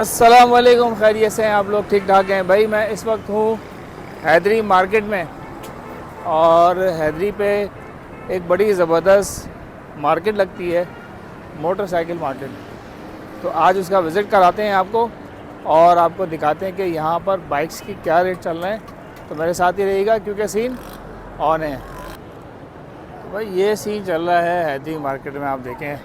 अस्सलाम वालेकुम, खैरियत से हैं आप लोग? ठीक ठाक हैं भाई। मैं इस वक्त हूँ हैदरी मार्केट में, और हैदरी पे एक बड़ी ज़बरदस्त मार्केट लगती है, मोटरसाइकिल मार्केट। तो आज उसका विज़िट कराते हैं आपको, और आपको दिखाते हैं कि यहाँ पर बाइक्स की क्या रेट चल रहे हैं। तो मेरे साथ ही रहिएगा क्योंकि सीन ऑन है। तो भाई ये सीन चल रहा है हैदरी मार्केट में, आप देखें,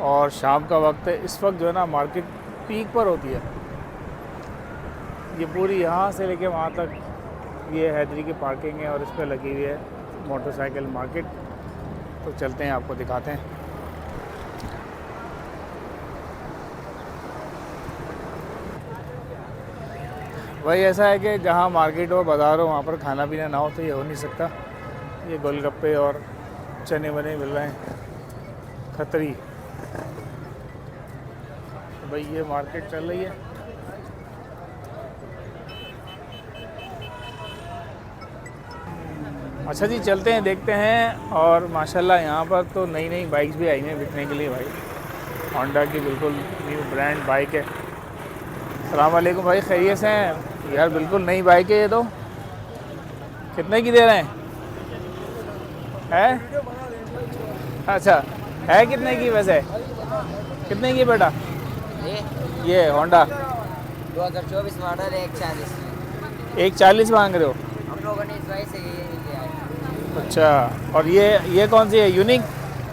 और शाम का वक्त है। इस वक्त जो है ना मार्केट पीक पर होती है। ये पूरी यहाँ से लेके वहाँ तक ये हैदरी की पार्किंग है, और इस पर लगी हुई है मोटरसाइकिल मार्केट। तो चलते हैं, आपको दिखाते हैं। भाई ऐसा है कि जहाँ मार्केट हो, बाज़ार हो, वहाँ पर खाना पीना ना हो तो ये हो नहीं सकता। ये गोलगप्पे और चने वने मिल रहे हैं, खतरी। तो भाई ये मार्केट चल रही है। अच्छा जी, चलते हैं, देखते हैं। और माशाल्लाह यहाँ पर तो नई नई बाइक्स भी आई हैं बिकने के लिए भाई। होंडा की बिल्कुल न्यू ब्रांड बाइक है। अस्सलाम वालेकुम भाई, खैरियत से हैं यार? बिल्कुल नई बाइक है ये तो। कितने की दे रहे हैं? है? अच्छा, है कितने की वैसे? कितने की बेटा ये होंडा? 2024 मॉडल है, 140 में। 140 मांग रहे हो? हम लोगों ने इस वजह से ये लिया है। अच्छा, और ये कौन सी है? यूनिक?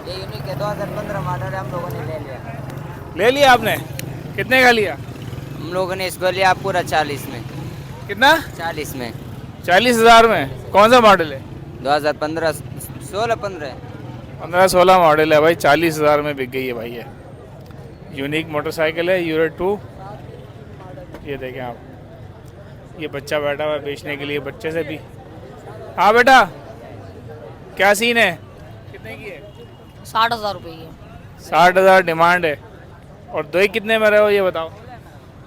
ये यूनिक है, 2015 मॉडल है, हम लोगों ने ले लिया। ले लिया आपने? कितने का लिया? हम लोगों ने इसको लिया पूरा 40 में। कितना? 40 में। 40,000 में? कौन सा मॉडल है? 2015 16-15 15-16 मॉडल है भाई। 40,000 में बिक गई है भाई। ये यूनिक मोटरसाइकिल है, यूरो 2। ये देखें आप, ये बच्चा बैठा हुआ है बेचने के लिए, बच्चे से भी। हाँ बेटा, क्या सीन है? कितने की है? 60,000 रुपये की है। 60,000 डिमांड है, और दो ही कितने में रहे हो ये बताओ?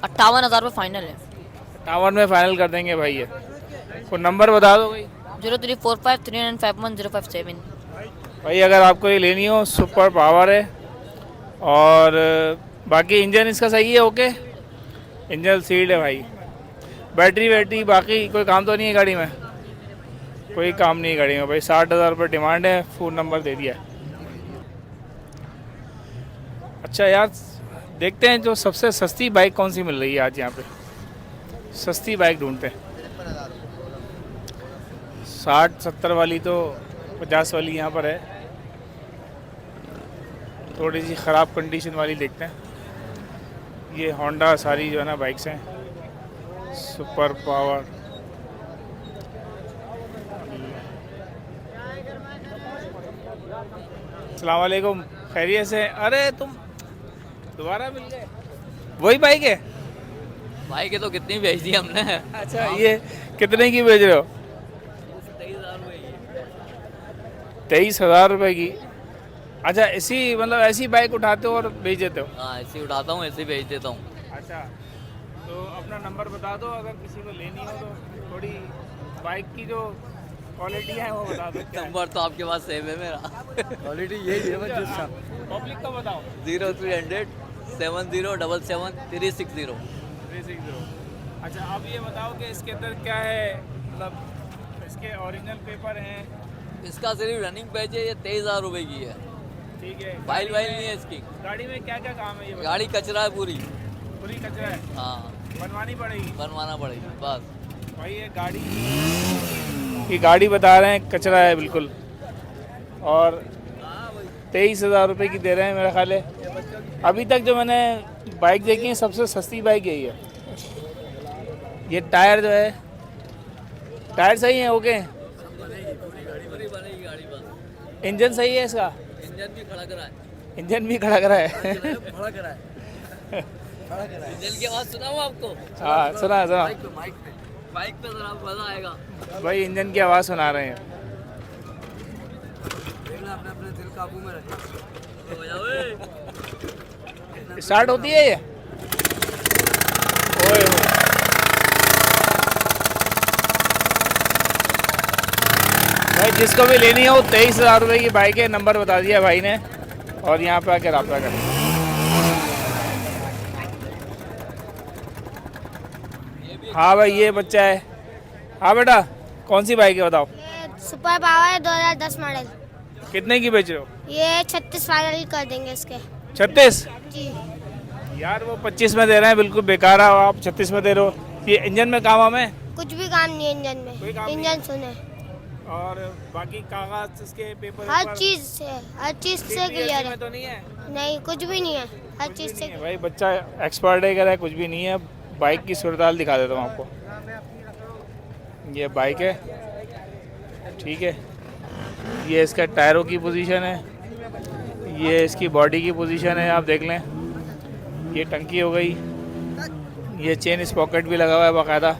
58,000 रुपये फाइनल है। 58 में फाइनल कर देंगे भाई। ये को नंबर बता दो भाई। 0345395157। भाई अगर आपको ये लेनी हो, सुपर पावर है, और बाकी इंजन इसका सही है, ओके? इंजन सील्ड है भाई। बैटरी वैटरी बाकी कोई काम तो नहीं है गाड़ी में? कोई काम नहीं है गाड़ी में भाई। 60,000 रुपये डिमांड है, फ़ोन नंबर दे दिया। अच्छा यार, देखते हैं जो सबसे सस्ती बाइक कौन सी मिल रही है आज यहाँ पे। सस्ती बाइक ढूंढते हैं। 60-70 वाली तो 50 वाली यहाँ पर है। थोड़ी सी ख़राब कंडीशन वाली देखते हैं। ये होंडा सारी जो है ना बाइक्स हैं, सुपर पावर। अस्सलाम वालेकुम, खैरियत से? अरे तुम दोबारा मिल गए? वही बाइक है? भाई के तो कितनी बेच दी हमने। अच्छा, ये कितने की बेच रहे हो? 23,000 रुपये की? अच्छा, इसी मतलब ऐसी बाइक उठाते हो और बेच देते हो? हाँ, ऐसे ही उठाता हूँ, ऐसे ही बेच देता हूँ। अच्छा, तो अपना नंबर बता दो, अगर किसी को लेनी हो तो। थोड़ी बाइक की जो क्वालिटी है वो बता दो। क्या नंबर तो आपके पास सेव है मेरा। क्वालिटी यही है? पब्लिक का बताओ। 0300 7077 360। 360। अच्छा, अब ये बताओ कि इसके अंदर क्या है, मतलब इसके ओरिजिनल पेपर हैं? इसका सिर्फ रनिंग पेज है, ये 23,000 रुपये की है। ठीक है। फाइल वाइल नहीं है इसकी। गाड़ी में क्या क्या काम है ये बताओ? गाड़ी कचरा है पूरी। पूरी कचरा है? हाँ, बनवानी पड़ेगी? बनवाना पड़ेगी बस। भाई ये गाड़ी बता रहे हैं कचरा है बिल्कुल, और 23,000 रुपये की दे रहे हैं मेरा ख्याल है। अभी तक जो मैंने बाइक देखी है सबसे सस्ती बाइक यही है। ये टायर जो है, टायर सही है? ओके। पूरी बनेगी गाड़ी बस। इंजन सही है इसका? इंजन भी खड़ा करा है। इंजन भी खड़ा करा है? खड़ा करा है। इंजन की आवाज़ सुनाऊँ आपको? हाँ, सुना। बाइक पे जरा मजा आएगा। भाई इंजन की आवाज़ सुना रहे हैं। अपने दिल काबू में रखना। स्टार्ट होती है ये? ओए होए। भाई जिसको भी लेनी हो, 23,000 रुपये की बाइक है। नंबर बता दिया भाई ने, और यहाँ पे आके रब्ता करें। हाँ भाई ये बच्चा है। हाँ बेटा कौन सी बाइक है बताओ? ये सुपर पावर है 2010 मॉडल। कितने की बेच रहे हो? ये 36 फाइनल कर देंगे इसके। 36? जी यार वो 25 में दे रहे हैं, बिल्कुल बेकार है, आप 36 में दे रहे हो। ये इंजन में काम वाम है? कुछ भी काम नहीं है इंजन कोई काम में, नहीं इंजन सुने। और बाकी कागज इसके पेपर हर चीज से क्लियर है। तो नहीं है? नहीं कुछ भी नहीं है, हर चीज नहीं से। है भाई, बच्चा एक्सपर्ट है, कह रहा है कुछ भी नहीं है। बाइक की सूरत दिखा देता हूँ आपको। ये बाइक है, ठीक है। ये इसका टायरों की पोजीशन है, ये इसकी बॉडी की पोजीशन है, आप देख लें। ये टंकी हो गई, ये चेन स्पॉकेट भी लगा हुआ है बाकायदा,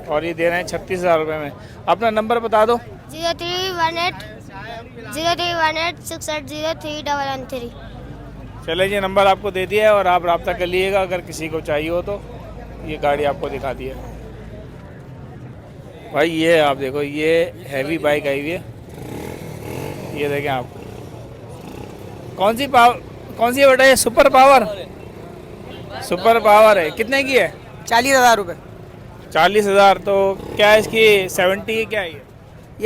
और ये दे रहे हैं 36,000 रुपये में। अपना नंबर बता दो। 0318680313। चले जी, नंबर आपको दे दिया है और आप रब्ता कर लीजिएगा अगर किसी को चाहिए हो तो। ये गाड़ी आपको दिखा दी है भाई। ये आप देखो, ये हैवी बाइक आई हुई है, ये देखें आप। कौन सी है बेटा? ये सुपर पावर है। कितने की है? 40,000 रुपये। 40,000। तो क्या है इसकी 70 है क्या? ये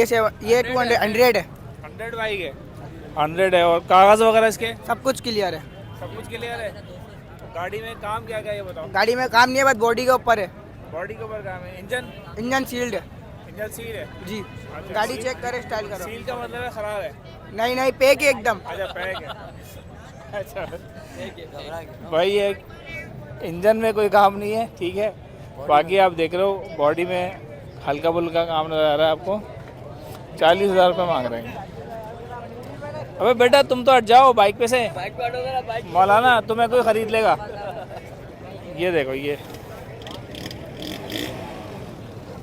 200 100 है। 100 बाइक है, 100 है। और कागज़ वगैरह इसके सब कुछ क्लियर है। सब कुछ क्लियर है। तो गाड़ी में काम क्या क्या है ये बताओ? गाड़ी में काम नहीं है, बस बॉडी के ऊपर है। बॉडी के ऊपर काम है। इंजन सील्ड है इंजन सील है जी। अच्छा, गाड़ी सील- चेक करे, स्टाइल करो। सील का मतलब है खराब है? नहीं पैक है एकदम। अच्छा पैक है। अच्छा भाई ये इंजन में कोई काम नहीं है, ठीक है। बाकी आप देख रहे हो बॉडी में हल्का फुल्का काम नजर आ रहा है आपको। 40,000 रुपये मांग रहे हैं। अबे बेटा तुम तो हट जाओ बाइक पे से, मौलाना तुम्हें कोई खरीद लेगा। ये देखो ये।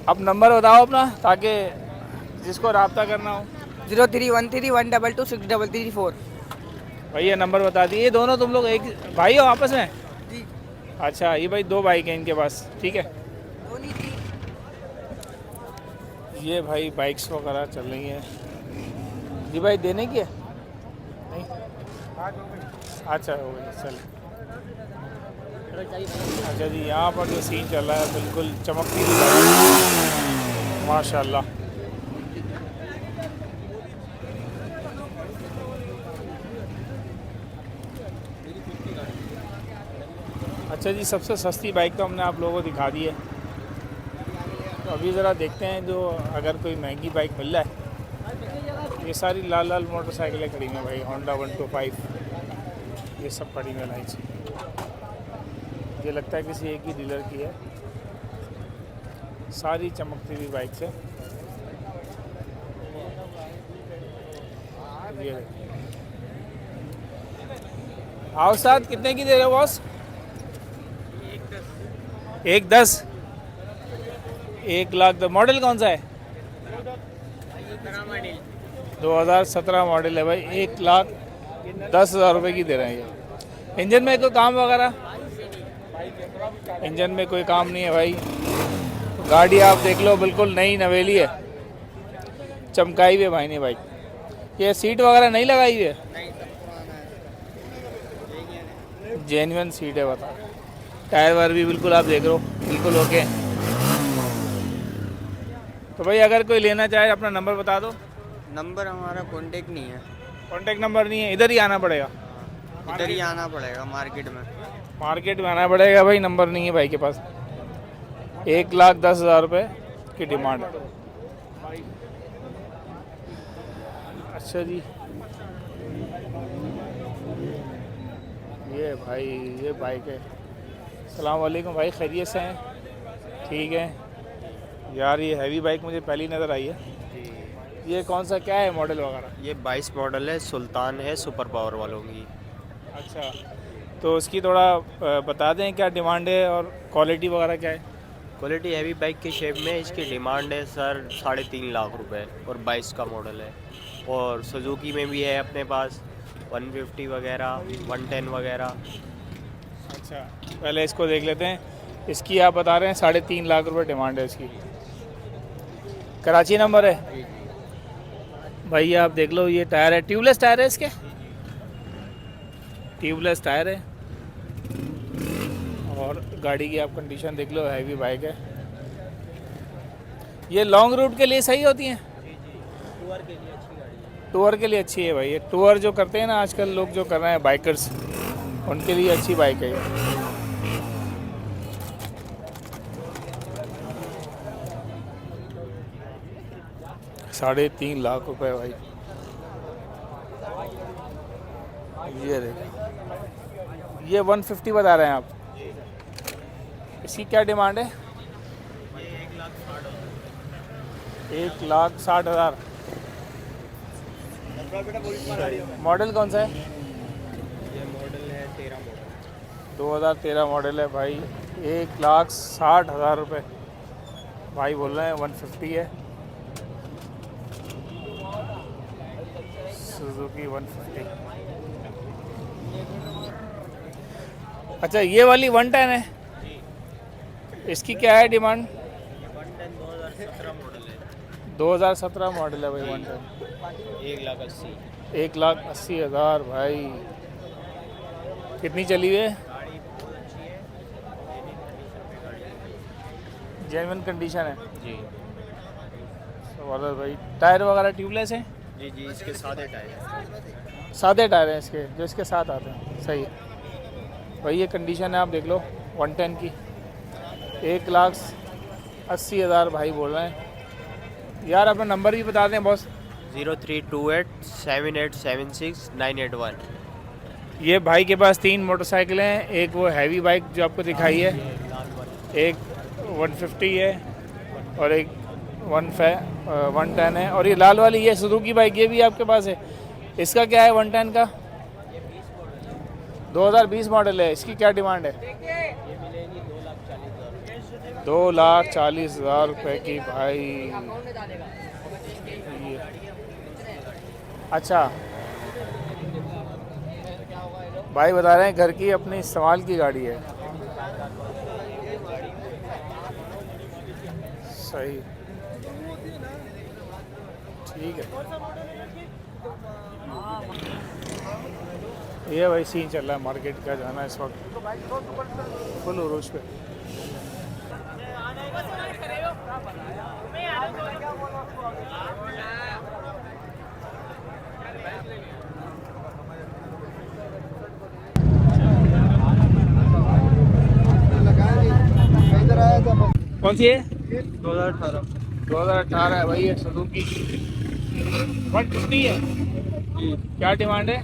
अब नंबर बताओ अपना ताकि जिसको रब्ता करना हो। 031312263334। भाई ये नंबर बता दिए। ये दोनों तुम लोग एक भाई हो आपस में? जी। अच्छा ये भाई 2 बाइक हैं इनके पास, ठीक है। ये भाई बाइक्स वगैरह चल रही हैं जी। भाई देने की है? नहीं, अच्छा हो गई, चल। अच्छा जी, यहाँ पर जो सीन चल रहा है बिल्कुल चमकती हुई माशाल्लाह। अच्छा जी, सबसे सस्ती बाइक तो हमने आप लोगों को दिखा दी है। तो अभी ज़रा देखते हैं जो अगर कोई महंगी बाइक मिल जाए। ये सारी लाल लाल मोटरसाइकिलें खड़ी हैं भाई, होंडा 125, ये सब खड़ी हैं लाइन से। ये लगता है किसी एक ही डीलर की है, सारी चमकती हुई बाइक से। ये आओ साथ, कितने की दे रहे हो बॉस? 1,10,000। 1,00,000। मॉडल कौन सा है? 2017 मॉडल है भाई। 1,10,000 रुपये की दे रहे हैं ये। इंजन में कोई काम वगैरह? इंजन में कोई काम नहीं है भाई। तो गाड़ी आप देख लो बिल्कुल नई नवेली है, चमकाई हुई है भाई ने बाइक। ये सीट वगैरह नहीं लगाई हुई है? जेन्युइन सीट है, बता। टायर वायर भी बिल्कुल आप देख रहे हो बिल्कुल ओके। तो भाई अगर कोई लेना चाहे अपना नंबर बता दो। नंबर हमारा कांटेक्ट नहीं है, कांटेक्ट नंबर नहीं है? इधर ही आना पड़ेगा? इधर ही आना पड़ेगा मार्केट में। मार्केट में आना पड़ेगा भाई, नंबर नहीं है भाई के पास। 1,10,000 रुपये की डिमांड है। अच्छा जी, ये भाई ये बाइक है। अस्सलाम वालेकुम भाई, खैरियत से हैं? ठीक है यार, ये हैवी बाइक मुझे पहली नज़र आई है। ये कौन सा क्या है मॉडल वगैरह? ये 22 मॉडल है, सुल्तान है, सुपर पावर वालों की। अच्छा, तो उसकी थोड़ा बता दें क्या डिमांड है और क्वालिटी वगैरह क्या है? क्वालिटी हैवी बाइक के शेप में इसकी डिमांड है सर 3.5 लाख रुपए और 22 का मॉडल है। और सुजुकी में भी है अपने पास 150 वगैरह, 110 वगैरह। अच्छा, पहले इसको देख लेते हैं। इसकी आप बता रहे हैं 3.5 लाख रुपए डिमांड है इसकी। कराची नंबर है भाई, आप देख लो। ये टायर है, ट्यूबलेस टायर है इसके, ट्यूबलेस टायर है। और और गाड़ी की आप कंडीशन देख लो, हैवी बाइक है। ये लॉन्ग रूट के लिए सही होती हैं? टूर के लिए अच्छी गाड़ी है। टूर के लिए अच्छी है भाई, ये टूर जो करते हैं ना आजकल लोग जो कर रहे हैं बाइकर्स, उनके लिए अच्छी बाइक है ये। ₹3.5 लाख भाई। ये देखो, ये 150 बता रहे हैं आप। इसकी क्या डिमांड है? ये 1,60,000। मॉडल कौन सा है? ये मॉडल है 13 मॉडल। 2013 मॉडल है भाई। 1,60,000 रुपये भाई बोल रहे हैं। 150 है, सुजुकी 150। अच्छा, ये वाली 110 है, इसकी क्या है डिमांड? 110 2017 मॉडल है। 2017 मॉडल है भाई 110। 1,80,000। 1,80,000 भाई। कितनी चली हुई है? गाड़ी बहुत अच्छी है, जेन्युइन कंडीशन है जी जबरदस्त भाई। टायर वगैरह ट्यूबलेस हैं? जी जी, इसके सादे टायर हैं। सादे टायर हैं इसके, जो इसके साथ आते हैं। सही है भाई, ये कंडीशन है, आप देख लो 110 की। 1,80,000 भाई बोल रहे हैं। यार अपना नंबर भी बता दें बॉस। 0328 7876 981। ये भाई के पास 3 मोटरसाइकिलें हैं, एक वो हैवी बाइक जो आपको दिखाई है, एक 150 है और एक 110 है, और ये लाल वाली ये सुजुकी बाइक ये भी आपके पास है। इसका क्या है 110 का? 2020 मॉडल है। इसकी क्या डिमांड है? 2,40,000 रुपये की भाई। ये अच्छा भाई बता रहे हैं घर की अपने इस्तेमाल की गाड़ी है। सही, ठीक है। ये भाई सीन चल रहा है मार्केट का, जाना इस वक्त फुल उरूज पे। कौन सी है? 2018 है भाई। ये सुजुकी 150 है। क्या डिमांड है?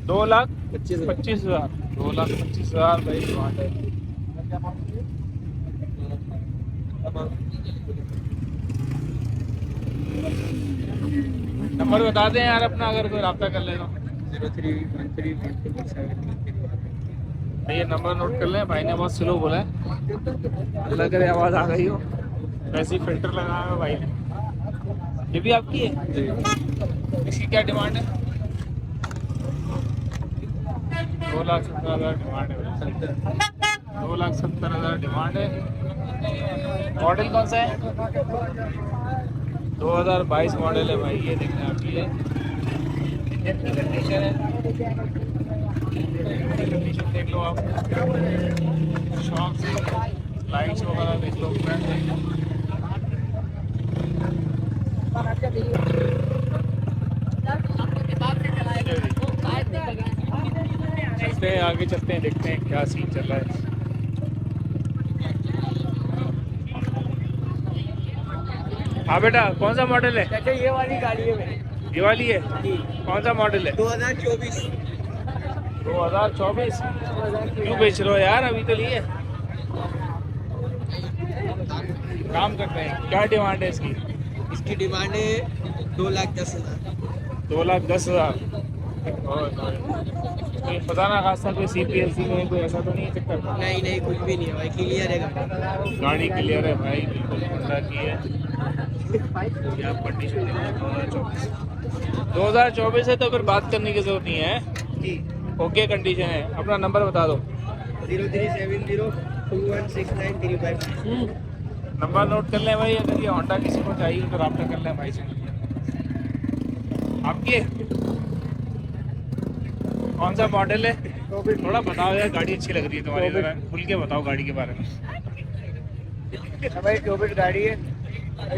2,25,000। 2,25,000 भाई डिमांड है। नंबर बता दें यार अपना, अगर कोई रब्ता कर ले तो। 031317। ये नंबर नोट कर लें, भाई ने बहुत स्लो बोला है, अल्लाह करे आवाज़ आ गई हो। वैसे ही फिल्टर लगाया हुआ भाई ने। ये भी आपकी है? इसकी क्या डिमांड है? 2,70,000 डिमांड है। 2,70,000 डिमांड है। मॉडल कौन सा है? 2022 मॉडल है भाई। ये देखना आप, ये कंडीशन है, कंडीशन देख लो आप, शॉप से लाइट्स वगैरह देख लो, फ्रंट देख लो। चलते हैं आगे, चलते हैं, देखते हैं क्या सीन चल रहा है। हाँ बेटा, कौन सा मॉडल है? ये वाली गाड़ी है मेरी। ये वाली है? कौन सा मॉडल है? 2024। 2024? क्यों बेच रहे हो यार, अभी तो लिए। काम करते हैं। क्या डिमांड है इसकी? इसकी डिमांड है 2,10,000। 2,10,000। कोई पता ना खासा कोई CPLC में कोई ऐसा तो नहीं है चक्कर? नहीं नहीं, कुछ भी नहीं है भाई, क्लियर है गाड़ी। गाड़ी क्लियर है भाई, बिल्कुल होंडा की है। ये आप कंडीशन 2024 है तो फिर बात करने की जरूरत नहीं है, ओके कंडीशन है। अपना नंबर बता दो। 0370216935। नंबर नोट कर लें भाई, अगर ये होंडा किसी को चाहिए तो रब्ता कर लें भाई से। आपकी है? कौन सा मॉडल है? थोड़ा बताओ यार, गाड़ी अच्छी लग रही है तुम्हारी, जरा खुल के बताओ गाड़ी के बारे में। भाई 24 गाड़ी है,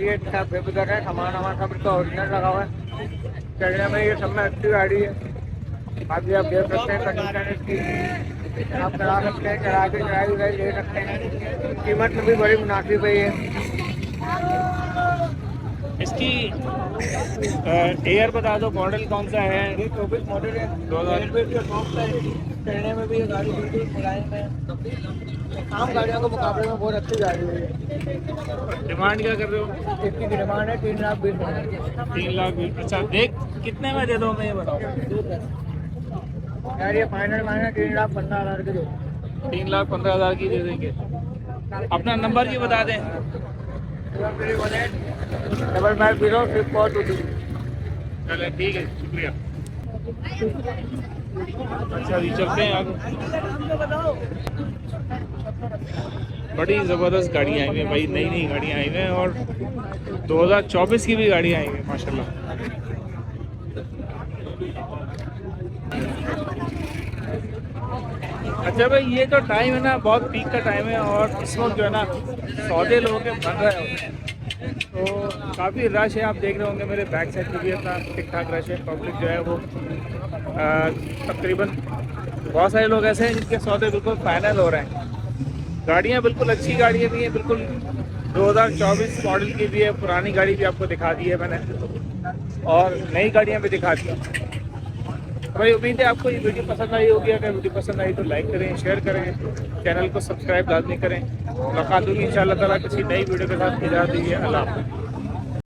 ये सब बेबुदर है, सामान हमारा सब इसका ओरिजिनल लगा हुआ है। चलने में ये सब में अच्छी गाड़ी है। बाकी आप देख सकते हैं कंडीशन इसकी, आप चला सकते हैं, चला के ड्राइव ले सकते हैं। कीमत में भी बड़ी मुनासिब है ये। इसकी एयर बता दो, मॉडल कौन सा है? ये 24 मॉडल है, 2000। चलने में भी ये गाड़ी बिल्कुल मुलायम है। आम गाड़ियों के मुकाबले में बहुत अच्छी गाड़ी है। डिमांड क्या कर रहे हो? इसकी डिमांड है 3,20,000। 3 लाख। अच्छा, देख कितने में दे दो, मैं ये बताओ। यार ये फाइनल मांगे 3,15,000 के दो। 3,15,000 की दे देंगे। अपना नंबर भी बता दें। 7506422। चले ठीक है, शुक्रिया। अच्छा जी, चलते हैं आगे। बड़ी ज़बरदस्त गाड़ियाँ आई हुई हैं भाई, नई नई गाड़ियाँ आई हुई हैं और 2024 की भी गाड़ियाँ आई हुई हैं माशाल्लाह। अच्छा भाई, ये जो टाइम है ना, बहुत पीक का टाइम है और इस वक्त जो है ना सौदे लोगों के बन रहे होते हैं, तो काफ़ी रश है। आप देख रहे होंगे मेरे बैक साइड पे भी इतना ठीक ठाक रश है। पब्लिक जो है वो तकरीबन बहुत सारे लोग ऐसे हैं जिनके सौदे बिल्कुल फाइनल हो रहे हैं। गाड़ियाँ बिल्कुल अच्छी गाड़ियाँ भी हैं, बिल्कुल 2024 मॉडल की भी है। पुरानी गाड़ी भी आपको दिखा दी है मैंने और नई गाड़ियाँ भी दिखा दी। भाई उम्मीद है आपको ये वीडियो पसंद आई होगी। अगर वीडियो पसंद आई तो लाइक करें, शेयर करें, चैनल को सब्सक्राइब लाजमी करें। मुलाकात होगी इंशाअल्लाह ताला किसी नई वीडियो के साथ। इजाज़त दीजिए, अल्लाह हाफ़िज़।